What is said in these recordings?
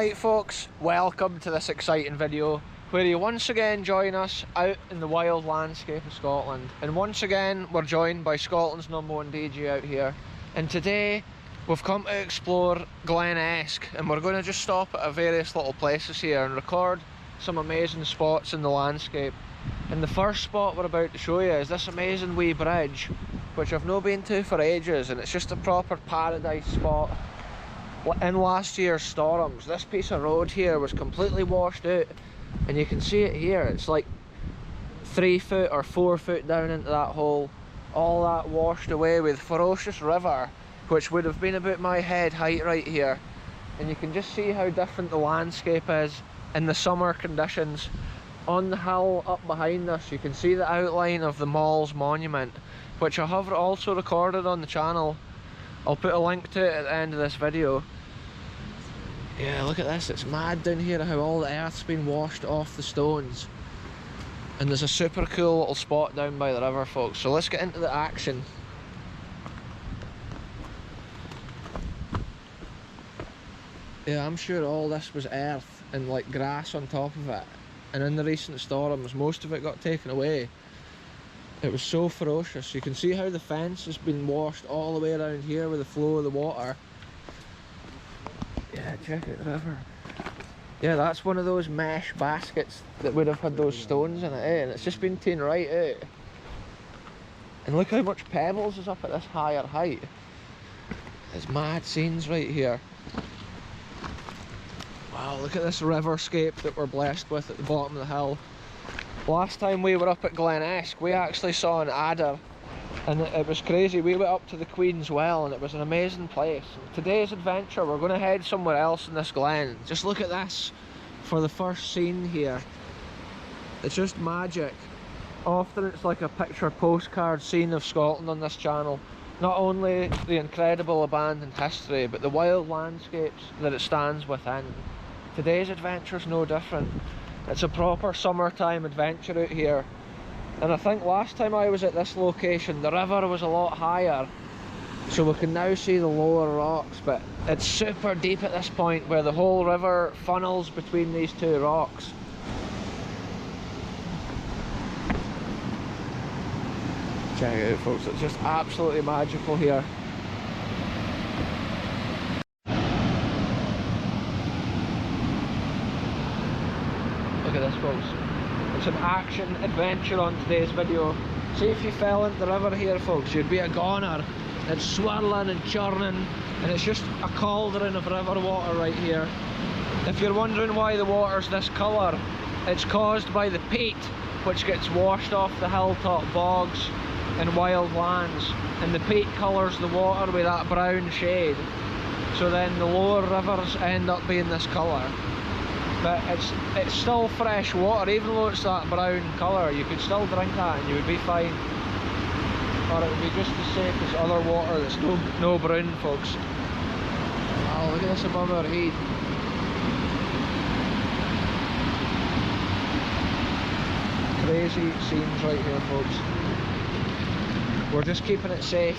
Right folks, welcome to this exciting video where you once again join us out in the wild landscape of Scotland. And once again we're joined by Scotland's #1 DJ out here, and today we've come to explore Glen Esk, and we're going to just stop at various little places here and record some amazing spots in the landscape. And the first spot we're about to show you is this amazing wee bridge which I've not been to for ages, and it's just a proper paradise spot. In last year's storms, this piece of road here was completely washed out, and you can see it here. It's like 3 foot or 4 foot down into that hole, all that washed away with ferocious river which would have been about my head height right here. And you can just see how different the landscape is in the summer conditions. On the hill up behind us you can see the outline of the Mall's monument, which I have also recorded on the channel. I'll put a link to it at the end of this video. Yeah, look at this, it's mad down here how all the earth's been washed off the stones. And there's a super cool little spot down by the river, folks, so let's get into the action. Yeah, I'm sure all this was earth and like grass on top of it, and in the recent storms most of it got taken away. It was so ferocious. You can see how the fence has been washed all the way around here with the flow of the water. Yeah, check out the river. Yeah, that's one of those mesh baskets that would have had those stones in it, eh? And it's just been taken right out. And look how much pebbles is up at this higher height. There's mad scenes right here. Wow, look at this river scape that we're blessed with at the bottom of the hill. Last time we were up at Glen Esk, we actually saw an adder, and it was crazy. We went up to the Queen's Well and it was an amazing place. Today's adventure, we're going to head somewhere else in this glen. Just look at this for the first scene here. It's just magic. Often it's like a picture postcard scene of Scotland on this channel. Not only the incredible abandoned history, but the wild landscapes that it stands within. Today's adventure's no different. It's a proper summertime adventure out here. And I think last time I was at this location the river was a lot higher, so we can now see the lower rocks, but it's super deep at this point where the whole river funnels between these two rocks. Check it out folks, it's just absolutely magical here. Look at this folks, it's an action adventure on today's video. See, if you fell into the river here folks, you'd be a goner. It's swirling and churning, and it's just a cauldron of river water right here. If you're wondering why the water's this colour, it's caused by the peat which gets washed off the hilltop bogs and wild lands, and the peat colours the water with that brown shade, so then the lower rivers end up being this colour. But it's still fresh water. Even though it's that brown colour, you could still drink that and you would be fine. Or it would be just as safe as other water that's no brown, folks. Wow, look at this above our head. Crazy scenes right here, folks. We're just keeping it safe.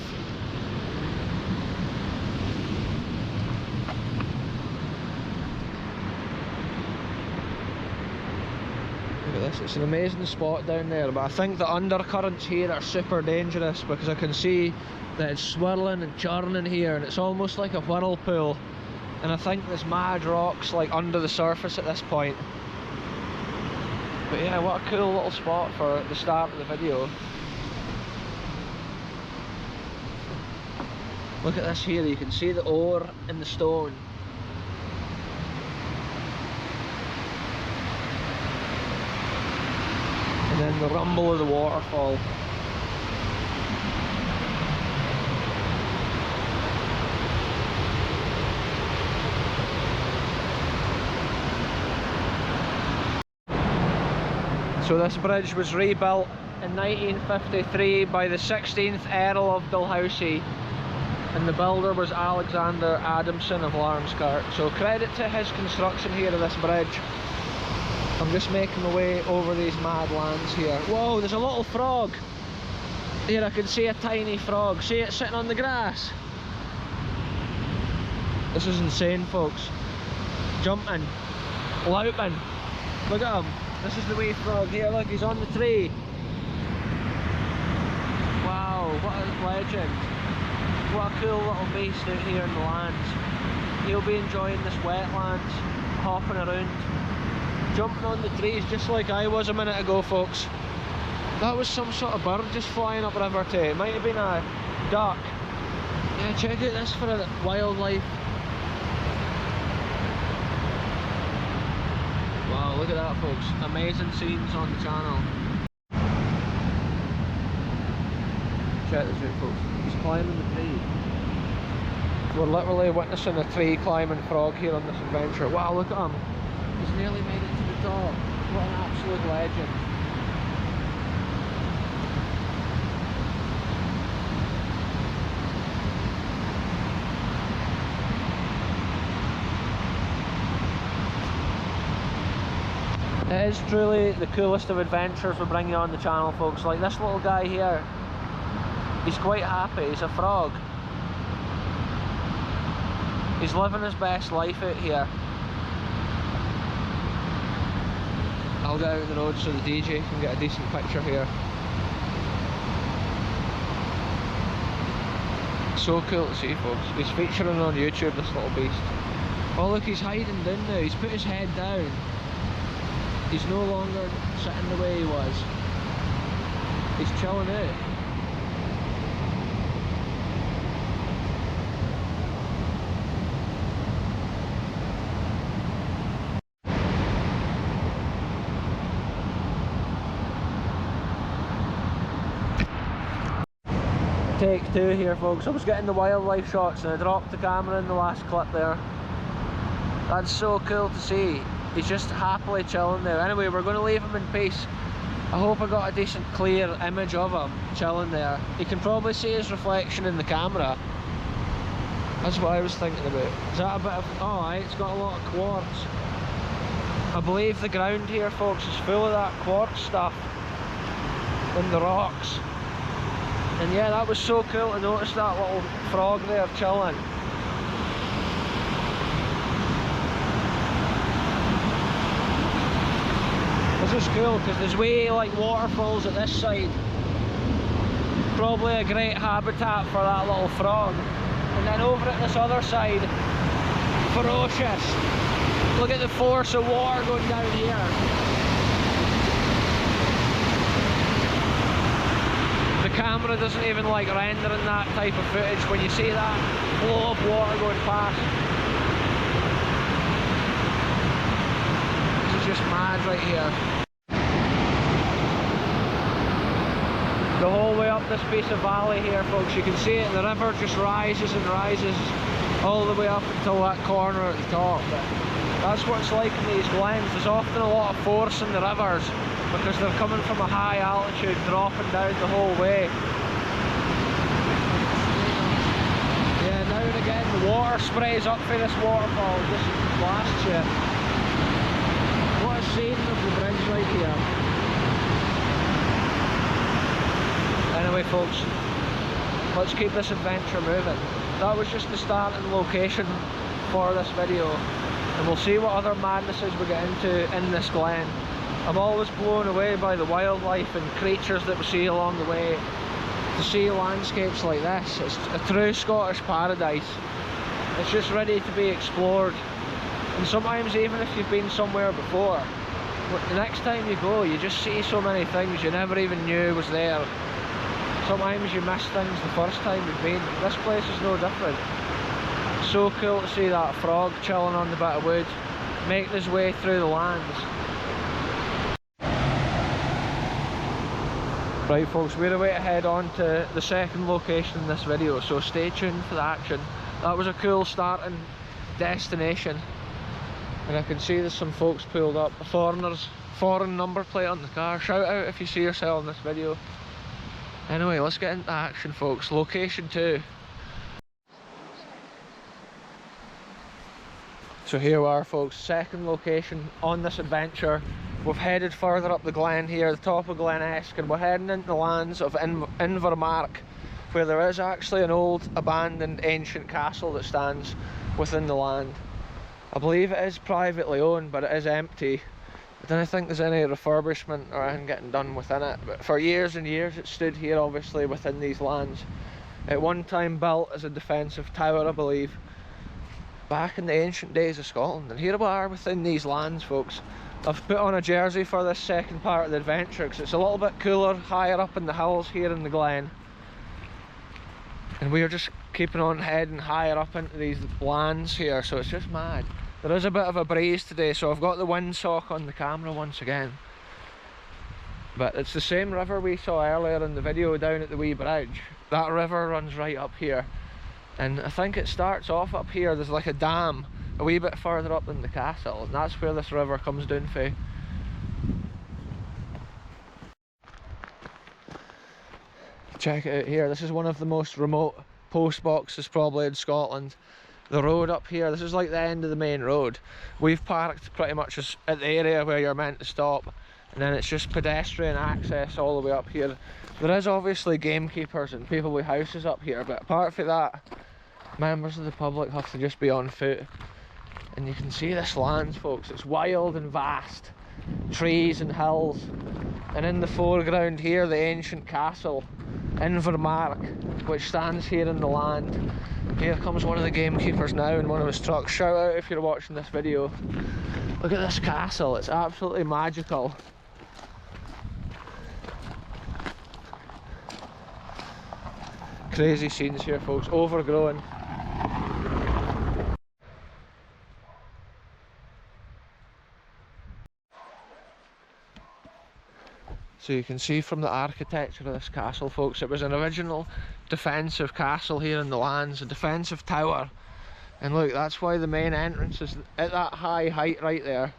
It's an amazing spot down there, but I think the undercurrents here are super dangerous because I can see that it's swirling and churning here, and it's almost like a whirlpool, and I think there's mad rocks like under the surface at this point. But yeah, what a cool little spot for the start of the video. Look at this here, you can see the ore in the stone. And then the rumble of the waterfall. So this bridge was rebuilt in 1953 by the 16th Earl of Dalhousie, and the builder was Alexander Adamson of Larmskirk. So credit to his construction here of this bridge. I'm just making my way over these mad lands here. Whoa, there's a little frog. Here I can see a tiny frog. See it sitting on the grass? This is insane, folks. jumping, louping. Look at him. This is the wee frog here. Look, he's on the tree. Wow, what a legend. What a cool little beast out here in the lands. He'll be enjoying this wetlands, hopping around, jumping on the trees just like I was a minute ago, folks. That was some sort of bird just flying up river too. It might have been a duck. Yeah, check out this for a wildlife. Wow, look at that, folks. Amazing scenes on the channel. Check this out, folks. He's climbing the tree. We're literally witnessing a tree climbing frog here on this adventure. Wow, look at him. He's nearly made it to the top. What an absolute legend. It is truly the coolest of adventures we bring you on the channel, folks. Like this little guy here, he's quite happy. He's a frog. He's living his best life out here. I'll get out of the road so the DJ can get a decent picture here. So cool to see, folks. He's featuring on YouTube, this little beast. Oh look, he's hiding down now. He's put his head down. He's no longer sitting the way he was. He's chilling out. Take two here, folks. I was getting the wildlife shots and I dropped the camera in the last clip there. That's so cool to see. He's just happily chilling there. Anyway, we're going to leave him in peace. I hope I got a decent clear image of him chilling there. You can probably see his reflection in the camera. That's what I was thinking about. Is that a bit of... oh, it's got a lot of quartz. I believe the ground here, folks, is full of that quartz stuff in the rocks. And yeah, that was so cool to notice that little frog there chilling. This is cool because there's way like waterfalls at this side. Probably a great habitat for that little frog. And then over at this other side, ferocious. Look at the force of water going down here. The camera doesn't even like rendering that type of footage when you see that flow of water going past. This is just mad right here. The whole way up this piece of valley here, folks, you can see it, the river just rises and rises all the way up until that corner at the top. But that's what it's like in these glens. There's often a lot of force in the rivers because they're coming from a high altitude, dropping down the whole way. Yeah, now and again the water sprays up through this waterfall, just blasts you. What a scene of the bridge right here. Anyway, folks, let's keep this adventure moving. That was just the starting location for this video, and we'll see what other madnesses we get into in this glen. I'm always blown away by the wildlife and creatures that we see along the way. To see landscapes like this, it's a true Scottish paradise. It's just ready to be explored. And sometimes even if you've been somewhere before, the next time you go you just see so many things you never even knew was there. Sometimes you miss things the first time you've been. This place is no different. So cool to see that frog chilling on the bit of wood, making his way through the lands. Right, folks, we're about to head on to the second location in this video, so stay tuned for the action. That was a cool starting destination, and I can see there's some folks pulled up. A foreign number plate on the car. Shout out if you see yourself in this video. Anyway, let's get into action, folks. Location 2. So here we are, folks, second location on this adventure. We've headed further up the glen here, the top of Glen Esk, and we're heading into the lands of Inver Mark, where there is actually an old abandoned ancient castle that stands within the land. I believe it is privately owned, but it is empty. I don't think there's any refurbishment or anything getting done within it, but for years and years it stood here obviously within these lands. At one time built as a defensive tower, I believe, back in the ancient days of Scotland, and here we are within these lands, folks. I've put on a jersey for this second part of the adventure because it's a little bit cooler higher up in the hills here in the Glen, and we are just keeping on heading higher up into these lands here, so it's just mad. There is a bit of a breeze today, so I've got the windsock on the camera once again. But it's the same river we saw earlier in the video down at the wee bridge. That river runs right up here. And I think it starts off up here. There's like a dam a wee bit further up than the castle, and that's where this river comes down from. Check it out here. This is one of the most remote post boxes probably in Scotland. The road up here, this is like the end of the main road. We've parked pretty much at the area where you're meant to stop, and then it's just pedestrian access all the way up here. There is obviously gamekeepers and people with houses up here, but apart from that, members of the public have to just be on foot. And you can see this land, folks, it's wild and vast, trees and hills, and in the foreground here the ancient castle Inver Mark, which stands here in the land. Here comes one of the gamekeepers now in one of his trucks. Shout out if you're watching this video. Look at this castle, it's absolutely magical. Crazy scenes here, folks, overgrown. So you can see from the architecture of this castle, folks, it was an original defensive castle here in the lands, a defensive tower. And look, that's why the main entrance is at that high height right there.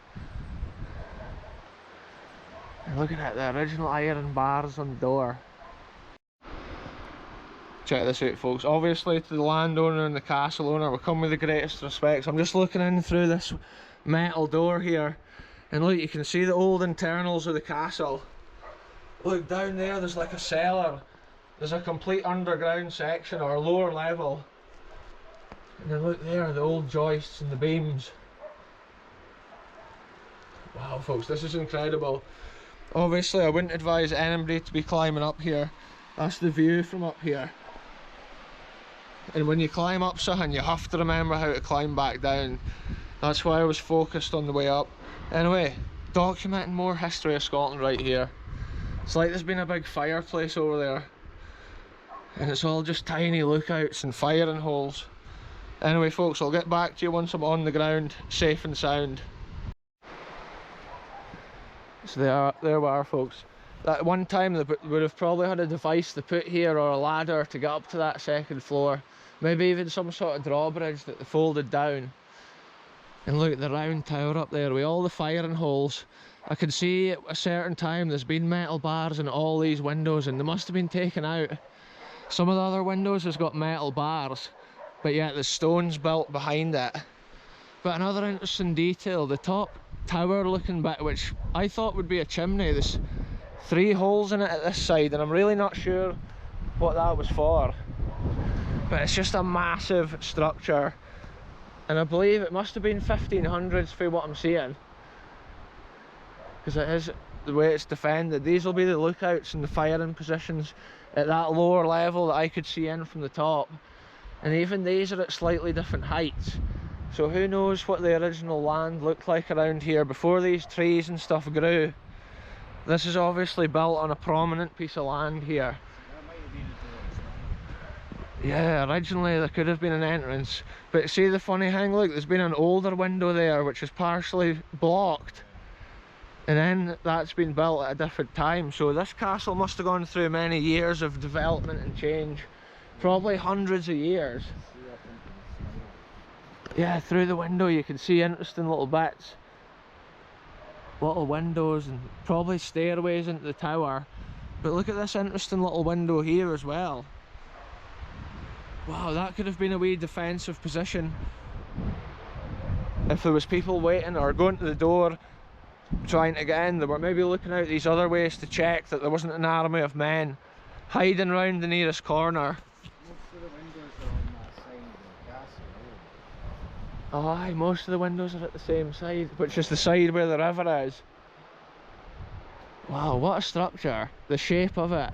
And look at it, the original iron bars on the door. Check this out, folks. Obviously to the landowner and the castle owner, we come with the greatest respects. I'm just looking in through this metal door here, and look, you can see the old internals of the castle. Look, down there there's like a cellar. There's a complete underground section, or lower level. And then look there, the old joists and the beams. Wow, folks, this is incredible. Obviously I wouldn't advise anybody to be climbing up here. That's the view from up here. And when you climb up something, you have to remember how to climb back down. That's why I was focused on the way up. Anyway, documenting more history of Scotland right here. It's like there's been a big fireplace over there, and it's all just tiny lookouts and firing holes. Anyway, folks, I'll get back to you once I'm on the ground, safe and sound. So there we are, folks. That one time they would have probably had a device to put here, or a ladder to get up to that second floor. Maybe even some sort of drawbridge that they folded down. And look at the round tower up there with all the firing holes. I can see at a certain time there's been metal bars in all these windows, and they must have been taken out. Some of the other windows has got metal bars, but yet the stone's built behind it. But another interesting detail, the top tower looking bit, which I thought would be a chimney, there's 3 holes in it at this side, and I'm really not sure what that was for. But it's just a massive structure, and I believe it must have been 1500s for what I'm seeing, because it is the way it's defended. These will be the lookouts and the firing positions at that lower level that I could see in from the top, and even these are at slightly different heights. So who knows what the original land looked like around here before these trees and stuff grew. This is obviously built on a prominent piece of land here. Yeah, originally there could have been an entrance, but see the funny thing, look, there's been an older window there which is partially blocked, and then that's been built at a different time. So this castle must have gone through many years of development and change, probably hundreds of years. Yeah, through the window you can see interesting little bits, little windows, and probably stairways into the tower. But look at this interesting little window here as well. Wow, that could have been a wee defensive position if there was people waiting or going to the door trying to get in. They were maybe looking out these other ways to check that there wasn't an army of men hiding round the nearest corner. Most of the windows are on that side of the castle. Oh, aye, most of the windows are at the same side, which is the side where the river is. Wow, what a structure. The shape of it.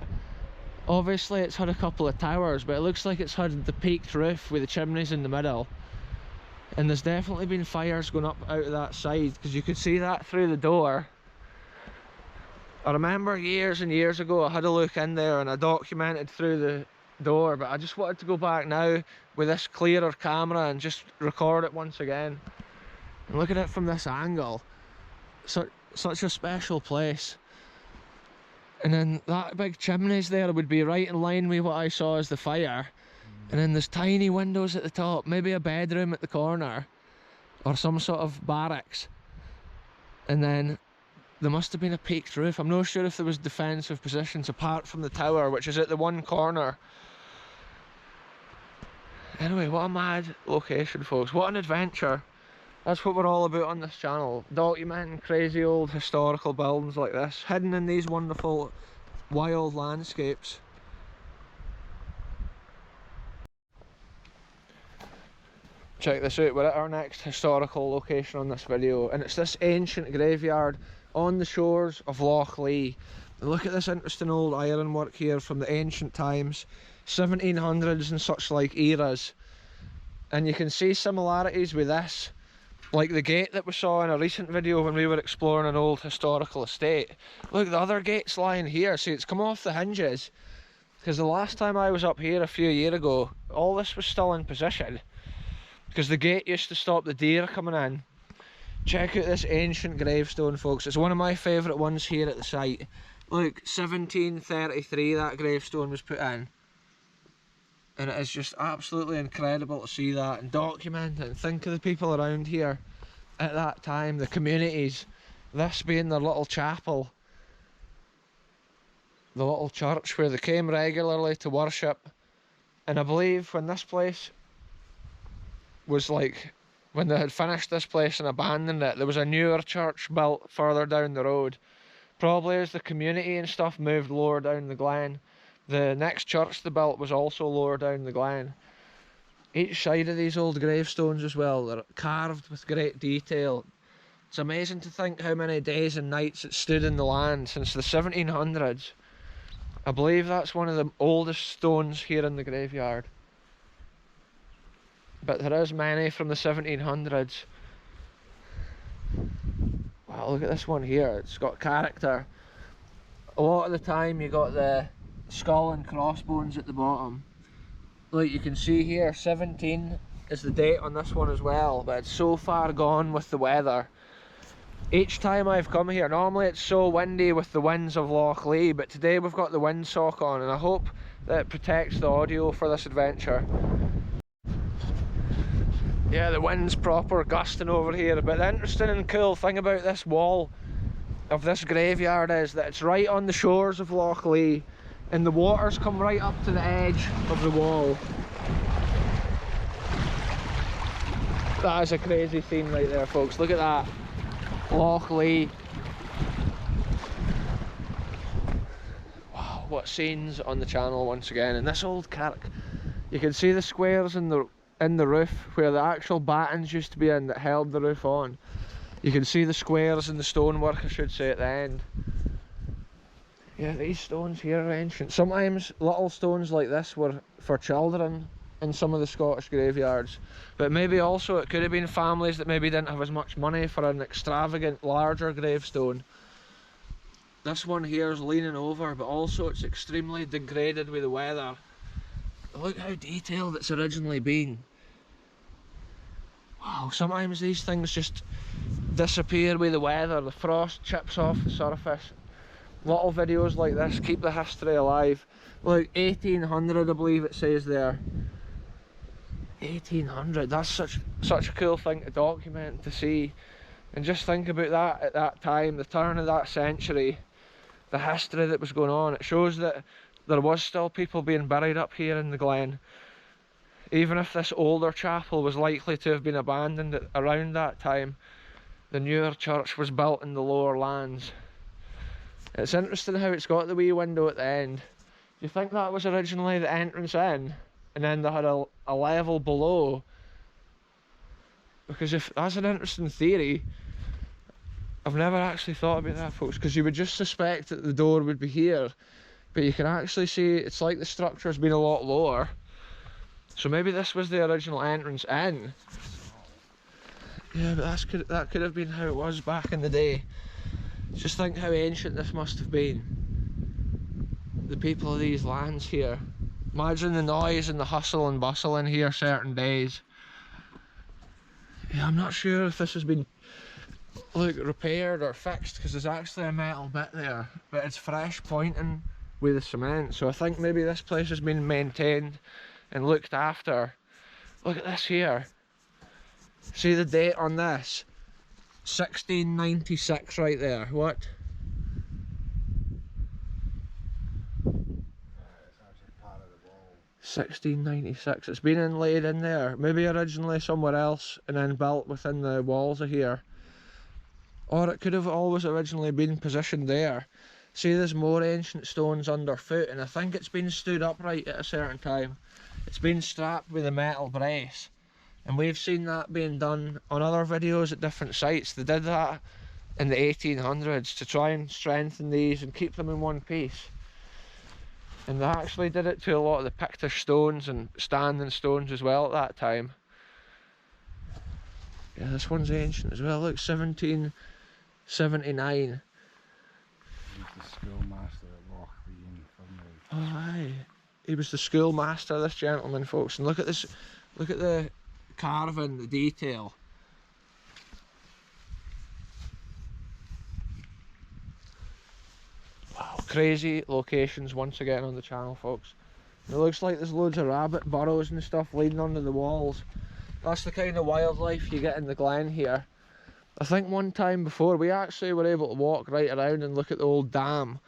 Obviously it's had a couple of towers, but it looks like it's had the peaked roof with the chimneys in the middle. And there's definitely been fires going up out of that side, because you could see that through the door. I remember years and years ago I had a look in there and I documented through the door, but I just wanted to go back now with this clearer camera and just record it once again. And look at it from this angle. Such a special place. And then that big chimneys there would be right in line with what I saw as the fire. And then there's tiny windows at the top, maybe a bedroom at the corner, or some sort of barracks. And then there must have been a peaked roof. I'm not sure if there was defensive positions apart from the tower, which is at the one corner. Anyway, what a mad location, folks. What an adventure. That's what we're all about on this channel. Documenting crazy old historical buildings like this, hidden in these wonderful wild landscapes. Check this out, we're at our next historical location on this video, and it's this ancient graveyard on the shores of Loch Lee. And look at this interesting old ironwork here from the ancient times, 1700s and such like eras. And you can see similarities with this, like the gate that we saw in a recent video when we were exploring an old historical estate. Look, the other gate's lying here. See, it's come off the hinges, because the last time I was up here a few years ago, all this was still in position, because the gate used to stop the deer coming in. Check out this ancient gravestone, folks. It's one of my favourite ones here at the site. Look, 1733 that gravestone was put in. And it is just absolutely incredible to see that and document it and think of the people around here at that time, the communities. This being their little chapel, the little church where they came regularly to worship. And I believe when this place was like, when they had finished this place and abandoned it, there was a newer church built further down the road. Probably as the community and stuff moved lower down the glen, the next church they built was also lower down the glen. Each side of these old gravestones as well, they're carved with great detail. It's amazing to think how many days and nights it stood in the land since the 1700s. I believe that's one of the oldest stones here in the graveyard. But there is many from the 1700s. Wow, look at this one here, it's got character. A lot of the time you got the skull and crossbones at the bottom. Like you can see here, 17 is the date on this one as well, but it's so far gone with the weather. Each time I've come here, normally it's so windy with the winds of Loch Lee, but today we've got the windsock on, and I hope that it protects the audio for this adventure. Yeah, the wind's proper gusting over here, but the interesting and cool thing about this wall of this graveyard is that it's right on the shores of Loch Lee, and the waters come right up to the edge of the wall. That is a crazy scene right there, folks. Look at that. Loch Lee. Wow, what scenes on the channel once again. And this old kirk, you can see the squares in the roof where the actual battens used to be in that held the roof on. You can see the squares in the stonework, I should say, at the end. Yeah, these stones here are ancient. Sometimes little stones like this were for children in some of the Scottish graveyards, but maybe also it could have been families that maybe didn't have as much money for an extravagant larger gravestone. This one here is leaning over, but also it's extremely degraded with the weather. Look how detailed it's originally been. Wow, sometimes these things just disappear with the weather, the frost chips off the surface. Little videos like this keep the history alive. Look, 1800 I believe it says there. 1800, that's such a cool thing to document, to see. And just think about that at that time, the turn of that century, the history that was going on. It shows that there was still people being buried up here in the glen. Even if this older chapel was likely to have been abandoned around that time, the newer church was built in the lower lands. It's interesting how it's got the wee window at the end. Do you think that was originally the entrance in, and then they had a level below Because if that's an interesting theory, I've never actually thought about that, folks, because you would just suspect that the door would be here, but you can actually see it's like the structure's been a lot lower. So maybe this was the original entrance in. Yeah, but that could have been how it was back in the day. Just think how ancient this must have been. The people of these lands here. Imagine the noise and the hustle and bustle in here certain days. Yeah, I'm not sure if this has been repaired or fixed, because there's actually a metal bit there, but it's fresh pointing with the cement, so I think maybe this place has been maintained and looked after. Look at this here. See the date on this? 1696 right there. What? It's actually part of the wall. 1696. It's been inlaid in there. Maybe originally somewhere else and then built within the walls of here. Or it could have always originally been positioned there. See, there's more ancient stones underfoot, and I think it's been stood upright at a certain time. It's been strapped with a metal brace, and we've seen that being done on other videos at different sites. They did that in the 1800s to try and strengthen these and keep them in one piece. And they actually did it to a lot of the Pictish stones and standing stones as well at that time. Yeah, this one's ancient as well. Look, 1779. He's the schoolmaster at Loch the Infirmary. Oh aye. He was the schoolmaster, this gentleman, folks. And look at this, look at the carving, the detail. Wow, crazy locations once again on the channel, folks. And it looks like there's loads of rabbit burrows and stuff leading under the walls. That's the kind of wildlife you get in the glen here. I think one time before we actually were able to walk right around and look at the old dam,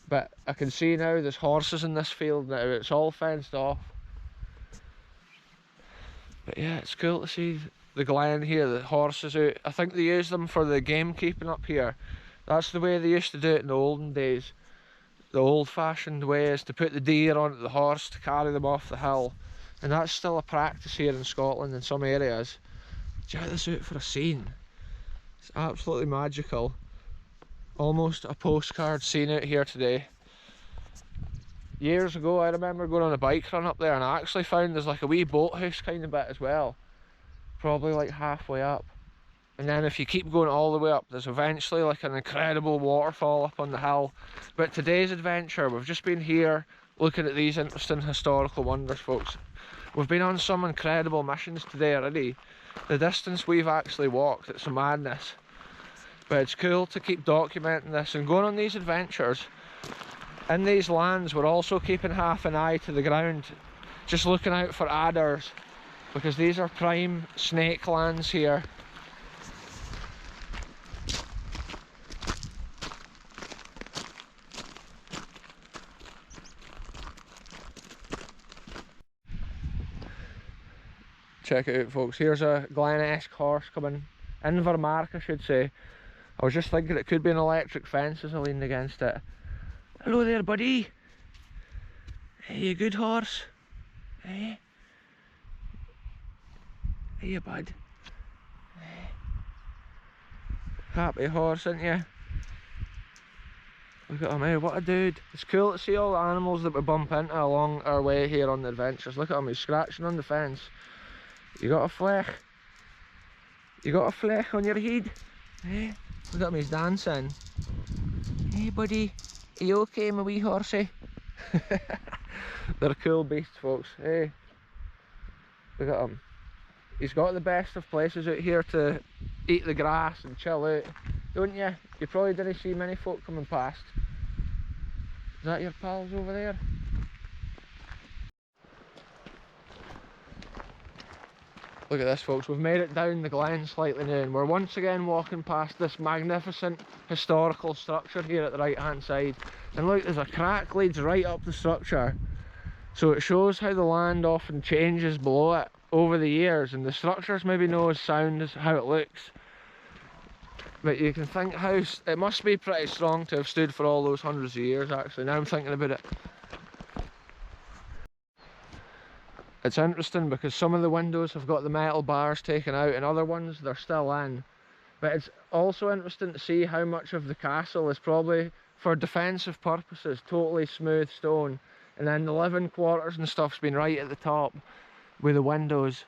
but I can see now there's horses in this field now. It's all fenced off. But yeah, it's cool to see the glen here, the horses out. I think they use them for the gamekeeping up here. That's the way they used to do it in the olden days. The old-fashioned way is to put the deer onto the horse to carry them off the hill. And that's still a practice here in Scotland in some areas. Check this out for a scene. It's absolutely magical. Almost a postcard scene out here today. Years ago I remember going on a bike run up there, and I actually found there's like a wee boathouse kind of bit as well. Probably like halfway up. And then if you keep going all the way up, there's eventually like an incredible waterfall up on the hill. But today's adventure, we've just been here looking at these interesting historical wonders, folks. We've been on some incredible missions today already. The distance we've actually walked, it's a madness. But it's cool to keep documenting this and going on these adventures. In these lands, we're also keeping half an eye to the ground, just looking out for adders, because these are prime snake lands here. Check it out, folks. Here's a Glen Esk horse coming. Inver Mark, I should say. I was just thinking it could be an electric fence as I leaned against it. Hello there, buddy. Hey, you good horse? Hey? Hey, bud. Hey. Happy horse, ain't you? Look at him, hey, what a dude. It's cool to see all the animals that we bump into along our way here on the adventures. Look at him, he's scratching on the fence. You got a fleck? You got a fleck on your head? Hey, look at him, he's dancing. Hey buddy, are you okay, my wee horsey? They're cool beasts, folks. Hey, look at him. He's got the best of places out here to eat the grass and chill out, don't you? You probably didn't see many folk coming past. Is that your pals over there? Look at this, folks, we've made it down the glen slightly now, and we're once again walking past this magnificent historical structure here at the right hand side. And look, there's a crack leads right up the structure, so it shows how the land often changes below it over the years, and the structure's maybe not as sound as how it looks, but you can think how it must be pretty strong to have stood for all those hundreds of years. Actually, now I'm thinking about it, It's interesting because some of the windows have got the metal bars taken out and other ones they're still in. But it's also interesting to see how much of the castle is probably for defensive purposes, totally smooth stone. And then the living quarters and stuff's been right at the top with the windows.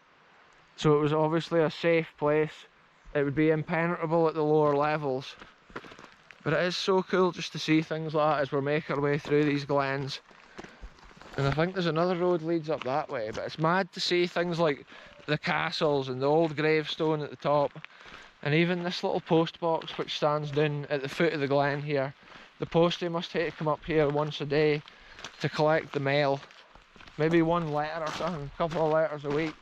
So it was obviously a safe place. It would be impenetrable at the lower levels. But it is so cool just to see things like that as we're making our way through these glens. And I think there's another road leads up that way, but it's mad to see things like the castles and the old gravestone at the top. And even this little post box which stands down at the foot of the glen here. The postie must have to come up here once a day to collect the mail. Maybe one letter or something, a couple of letters a week.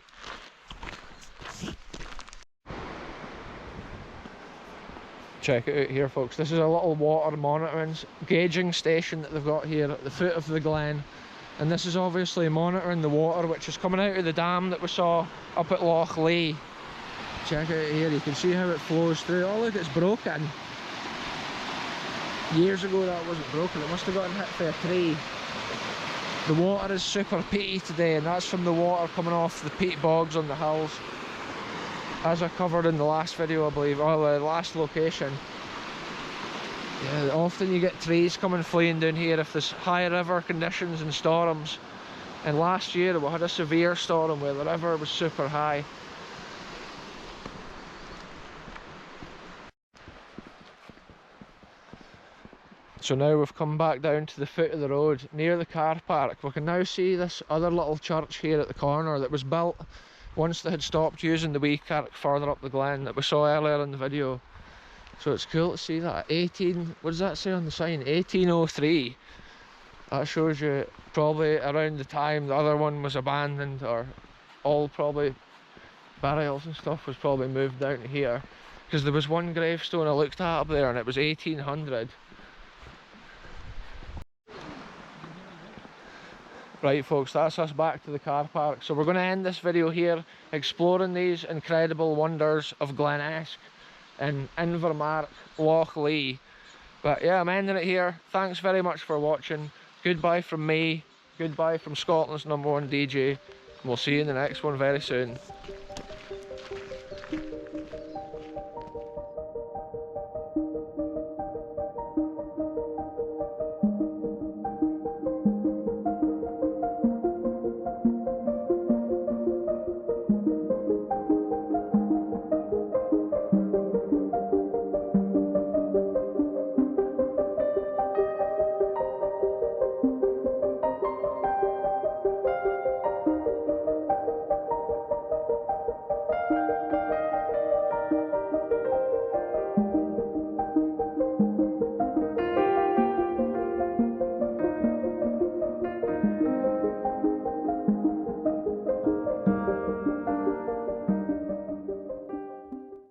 Check it out here, folks. This is a little water monitoring gauging station that they've got here at the foot of the glen. And this is obviously monitoring the water which is coming out of the dam that we saw up at Loch Lee. Check it out here, you can see how it flows through. Oh look, it's broken. Years ago that wasn't broken, it must have gotten hit by a tree. The water is super peaty today, and that's from the water coming off the peat bogs on the hills. As I covered in the last video, I believe, or the last location. Yeah, often you get trees coming fleeing down here if there's high river conditions and storms. And last year we had a severe storm where the river was super high. So now we've come back down to the foot of the road near the car park. We can now see this other little church here at the corner that was built once they had stopped using the wee kirk further up the glen that we saw earlier in the video. So it's cool to see that. What does that say on the sign? 1803. That shows you probably around the time the other one was abandoned, or all probably burials and stuff was probably moved down to here. Because there was one gravestone I looked at up there and it was 1800. Right folks, that's us back to the car park. So we're going to end this video here exploring these incredible wonders of Glen Esk and Inver Mark, Loch Lee. But yeah, I'm ending it here. Thanks very much for watching. Goodbye from me. Goodbye from Scotland's #1 DJ. And we'll see you in the next one very soon.